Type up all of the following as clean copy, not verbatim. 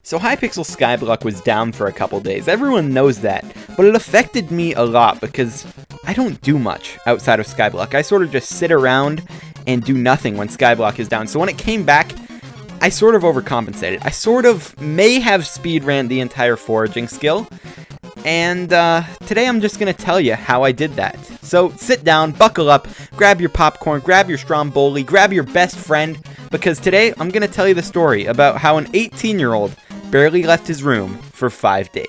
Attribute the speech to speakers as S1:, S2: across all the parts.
S1: So Hypixel Skyblock was down for a couple days, everyone knows that, but it affected me a lot because I don't do much outside of Skyblock. I sort of just sit around and do nothing when Skyblock is down, so when it came back, I sort of overcompensated. I sort of may have speedran the entire foraging skill, and today I'm just going to tell you how I did that. So sit down, buckle up, grab your popcorn, grab your Stromboli, grab your best friend, because today I'm going to tell you the story about how an 18-year-old barely left his room for 5 days.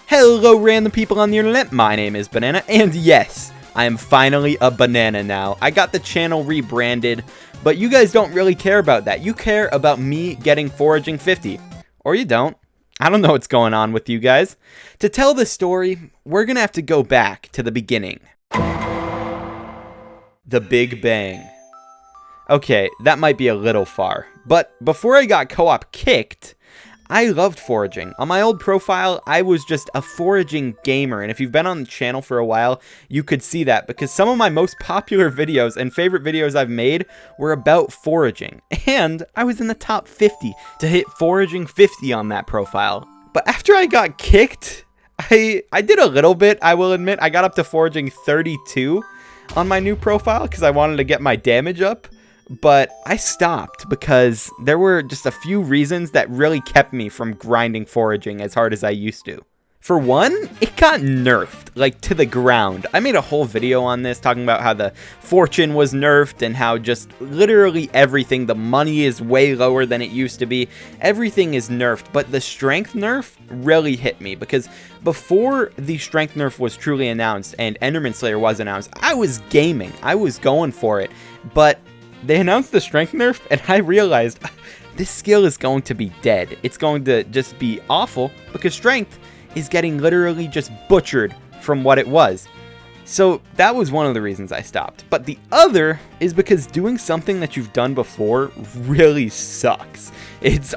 S1: Hello random people on the internet, my name is Banana, and yes, I am finally a banana now. I got the channel rebranded, but you guys don't really care about that. You care about me getting foraging 50. Or you don't. I don't know what's going on with you guys. To tell this story, we're gonna have to go back to the beginning. The Big Bang. Okay, that might be a little far, but before I got co-op kicked, I loved foraging. On my old profile, I was just a foraging gamer, and if you've been on the channel for a while, you could see that, because some of my most popular videos and favorite videos I've made were about foraging, and I was in the top 50 to hit foraging 50 on that profile. But after I got kicked, I did a little bit, I will admit. I got up to foraging 32 on my new profile, because I wanted to get my damage up. But I stopped because there were just a few reasons that really kept me from grinding foraging as hard as I used to. For one, it got nerfed, like to the ground. I made a whole video on this talking about how the fortune was nerfed and how just literally everything, the money is way lower than it used to be. Everything is nerfed, but the strength nerf really hit me because before the strength nerf was truly announced and Enderman Slayer was announced, I was gaming. I was going for it, but they announced the strength nerf, and I realized this skill is going to be dead. It's going to just be awful, because strength is getting literally just butchered from what it was. So that was one of the reasons I stopped. But the other is because doing something that you've done before really sucks. It's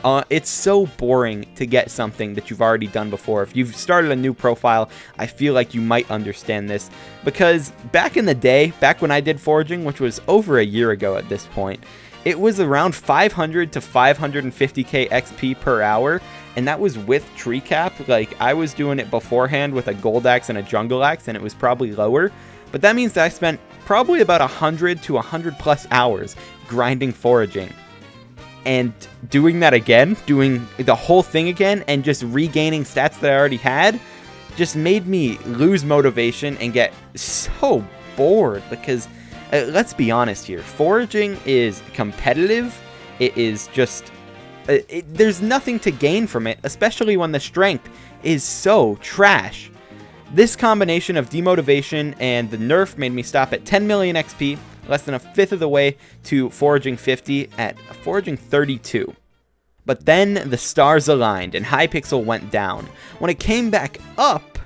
S1: so boring to get something that you've already done before. If you've started a new profile, I feel like you might understand this. Because back in the day, back when I did foraging, which was over a year ago at this point, it was around 500 to 550k XP per hour, and that was with tree cap. Like, I was doing it beforehand with a gold axe and a jungle axe, and it was probably lower. But that means that I spent probably about 100 to 100 plus hours grinding foraging. And doing that again, doing the whole thing again, and just regaining stats that I already had, just made me lose motivation and get so bored. Because, let's be honest here, foraging is competitive. It is just, there's nothing to gain from it, especially when the strength is so trash. This combination of demotivation and the nerf made me stop at 10 million XP, less than a fifth of the way to foraging 50 at foraging 32. But then the stars aligned and Hypixel went down. When it came back up,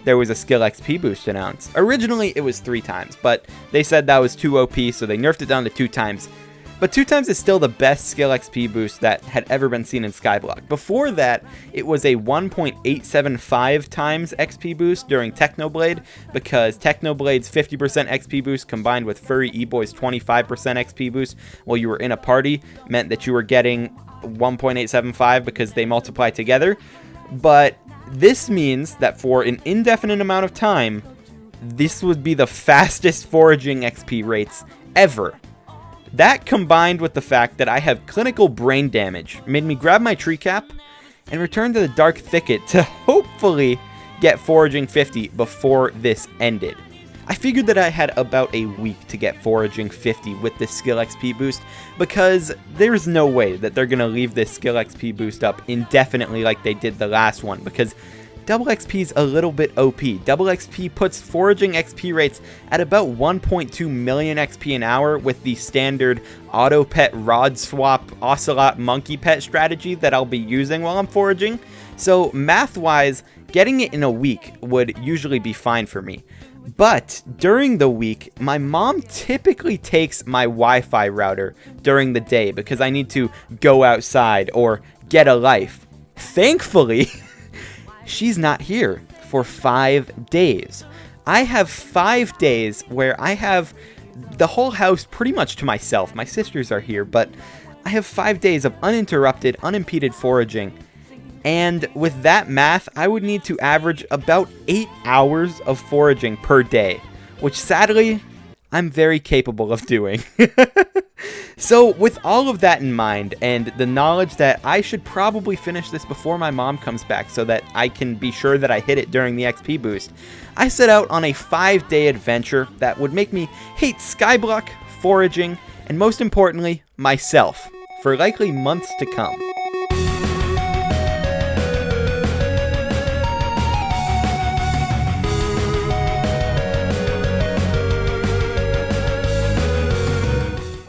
S1: there was a skill XP boost announced. Originally it was 3 times, but they said that was too OP, so they nerfed it down to 2 times. But 2 times is still the best skill XP boost that had ever been seen in Skyblock. Before that, it was a 1.875 times XP boost during Technoblade, because Technoblade's 50% XP boost combined with Furry E-Boy's 25% XP boost while you were in a party meant that you were getting 1.875 because they multiply together. But this means that for an indefinite amount of time, this would be the fastest foraging XP rates ever. That, combined with the fact that I have clinical brain damage, made me grab my tree cap and return to the dark thicket to hopefully get foraging 50 before this ended. I figured that I had about a week to get foraging 50 with this skill XP boost, because there's no way that they're going to leave this skill XP boost up indefinitely like they did the last one, because double XP is a little bit OP. Double XP puts foraging XP rates at about 1.2 million XP an hour with the standard auto pet rod swap ocelot monkey pet strategy that I'll be using while I'm foraging. So math wise, getting it in a week would usually be fine for me. But during the week, my mom typically takes my Wi-Fi router during the day because I need to go outside or get a life. Thankfully, she's not here for 5 days. I have 5 days where I have the whole house pretty much to myself. My sisters are here, but I have 5 days of uninterrupted, unimpeded foraging. And with that math, I would need to average about 8 hours of foraging per day, which sadly, I'm very capable of doing. So with all of that in mind, and the knowledge that I should probably finish this before my mom comes back so that I can be sure that I hit it during the XP boost, I set out on a 5-day adventure that would make me hate Skyblock, foraging, and most importantly, myself, for likely months to come.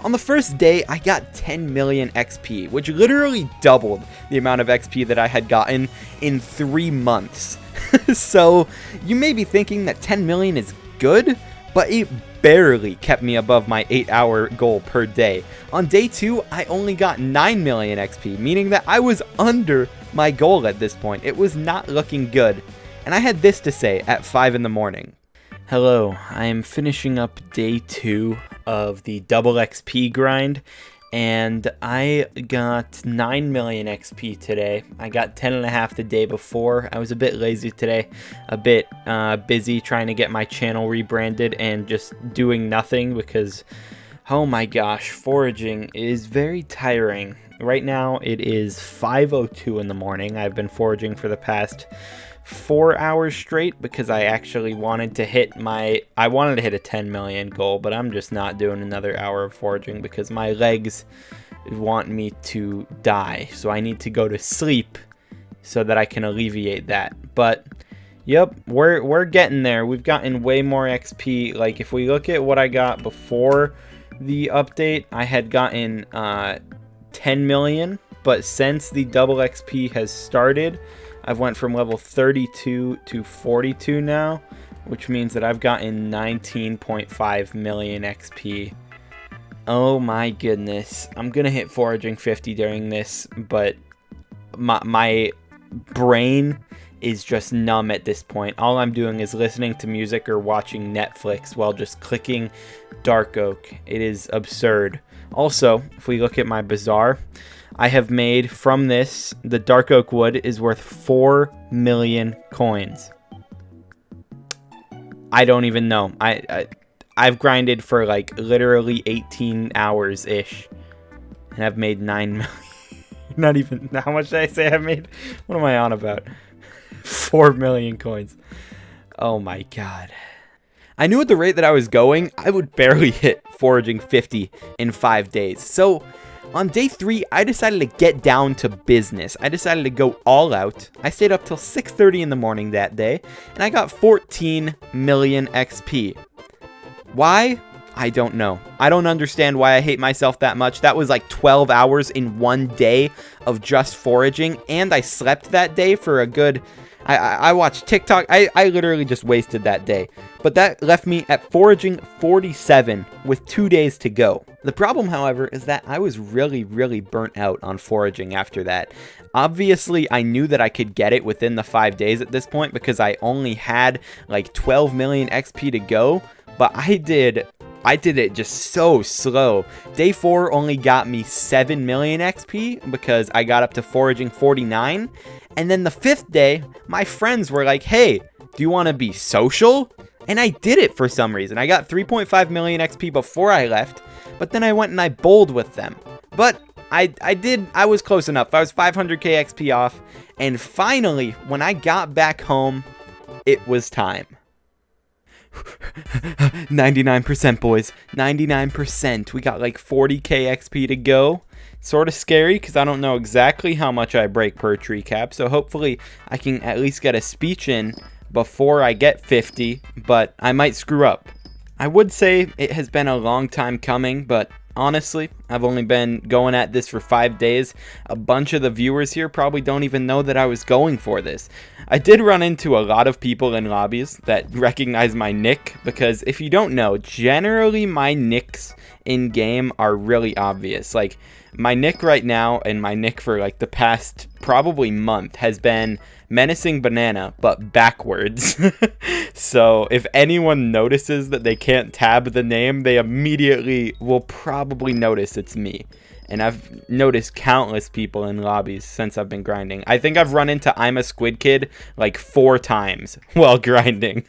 S1: On the first day, I got 10 million XP, which literally doubled the amount of XP that I had gotten in 3 months. So, you may be thinking that 10 million is good, but it barely kept me above my 8-hour goal per day. On day 2, I only got 9 million XP, meaning that I was under my goal at this point. It was not looking good. And I had this to say at 5 in the morning. Hello, I am finishing up day 2 of the double XP grind, and I got 9 million XP today. I got 10.5 the day before. I was a bit lazy today, a bit busy trying to get my channel rebranded and just doing nothing because, oh my gosh, foraging is very tiring. Right now it is 5:02 in the morning. I've been foraging for the past 4 hours straight because I actually wanted to hit a 10 million goal, but I'm just not doing another hour of foraging because my legs want me to die. So I need to go to sleep so that I can alleviate that. But yep, we're getting there. We've gotten way more XP. Like if we look at what I got before the update, I had gotten 10 million, but since the double XP has started, I've went from level 32 to 42 now, which means that I've gotten 19.5 million XP. Oh my goodness. I'm going to hit foraging 50 during this, but my brain is just numb at this point. All I'm doing is listening to music or watching Netflix while just clicking Dark Oak. It is absurd. Also, if we look at my bazaar, I have made from this, the Dark Oak wood is worth 4 million coins. I don't even know. I've grinded for like literally 18 hours ish, and I've made 9 million. Not even, how much did I say I've made? What am I on about? 4 million coins. Oh my god. I knew at the rate that I was going, I would barely hit foraging 50 in 5 days. So on day 3, I decided to get down to business. I decided to go all out. I stayed up till 6:30 in the morning that day, and I got 14 million XP. Why? I don't know. I don't understand why I hate myself that much. That was like 12 hours in one day of just foraging, and I slept that day for a good... I watched TikTok. I literally just wasted that day. But that left me at foraging 47 with 2 days to go. The problem, however, is that I was really, really burnt out on foraging after that. Obviously, I knew that I could get it within the 5 days at this point because I only had like 12 million XP to go. But I did it just so slow. Day 4 only got me 7 million XP because I got up to foraging 49. And then the 5th day, my friends were like, hey, do you want to be social? And I did it for some reason. I got 3.5 million XP before I left, but then I went and I bowled with them. But I was close enough. I was 500k XP off. And finally, when I got back home, it was time. 99%, boys. 99%. We got like 40k XP to go. Sort of scary because I don't know exactly how much I break per tree cap. So hopefully I can at least get a speech in before I get 50. But I might screw up. I would say it has been a long time coming, but honestly, I've only been going at this for 5 days. A bunch of the viewers here probably don't even know that I was going for this. I did run into a lot of people in lobbies that recognize my nick, because if you don't know, generally my nicks in game are really obvious. Like my nick right now and my nick for like the past probably month has been Menacing Banana, but backwards. So if anyone notices that they can't tab the name, they immediately will probably notice it's me. And I've noticed countless people in lobbies since I've been grinding. I think I've run into I'm a Squid Kid like 4 times while grinding.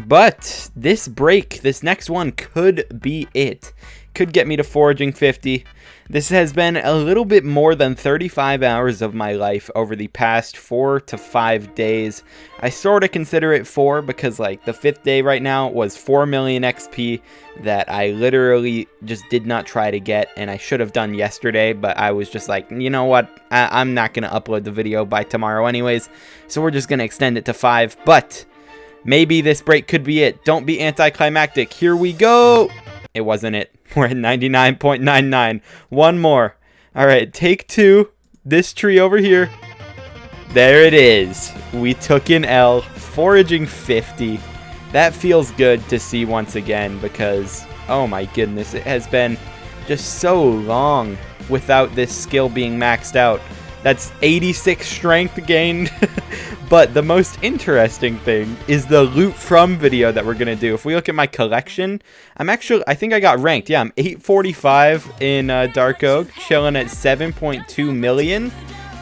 S1: But this break, this next one could be it. Could get me to foraging 50. This has been a little bit more than 35 hours of my life over the past 4 to 5 days. I sort of consider it 4 because like the 5th day right now was 4 million XP that I literally just did not try to get, and I should have done yesterday, but I was just like, you know what, I'm not going to upload the video by tomorrow anyways, so we're just going to extend it to 5, but maybe this break could be it. Don't be anticlimactic. Here we go. It wasn't it. We're at 99.99. One more. All right, take 2. This tree over here. There it is. We took an L. Foraging 50. That feels good to see once again because, oh my goodness, it has been just so long without this skill being maxed out. That's 86 strength gained. But the most interesting thing is the loot from video that we're going to do. If we look at my collection, I think I got ranked. Yeah, I'm 845 in Dark Oak, chilling at 7.2 million.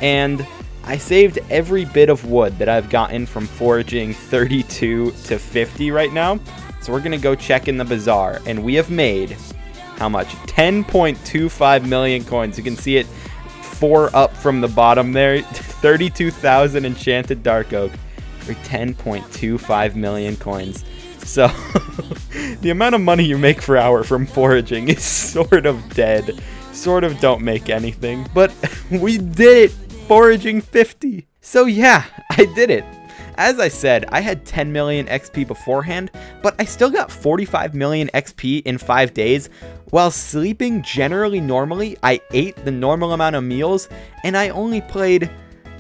S1: And I saved every bit of wood that I've gotten from foraging 32 to 50 right now. So we're going to go check in the bazaar. And we have made, how much? 10.25 million coins. You can see it 4 up from the bottom there. 32,000 enchanted dark oak for 10.25 million coins. So the amount of money you make per hour from foraging is sort of dead. Sort of don't make anything. But we did it. Foraging 50. So yeah, I did it. As I said, I had 10 million XP beforehand, but I still got 45 million XP in 5 days. While sleeping generally normally, I ate the normal amount of meals, and I only played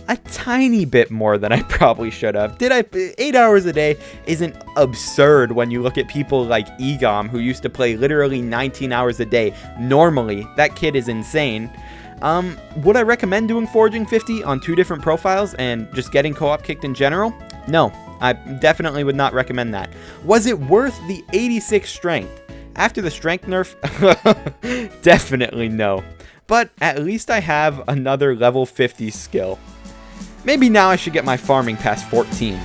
S1: a tiny bit more than I probably should have. 8 hours a day isn't absurd when you look at people like Egom, who used to play literally 19 hours a day. Normally, that kid is insane. Would I recommend doing foraging 50 on 2 different profiles and just getting co-op kicked in general? No, I definitely would not recommend that. Was it worth the 86 strength? After the strength nerf, definitely no. But at least I have another level 50 skill. Maybe now I should get my farming past 14.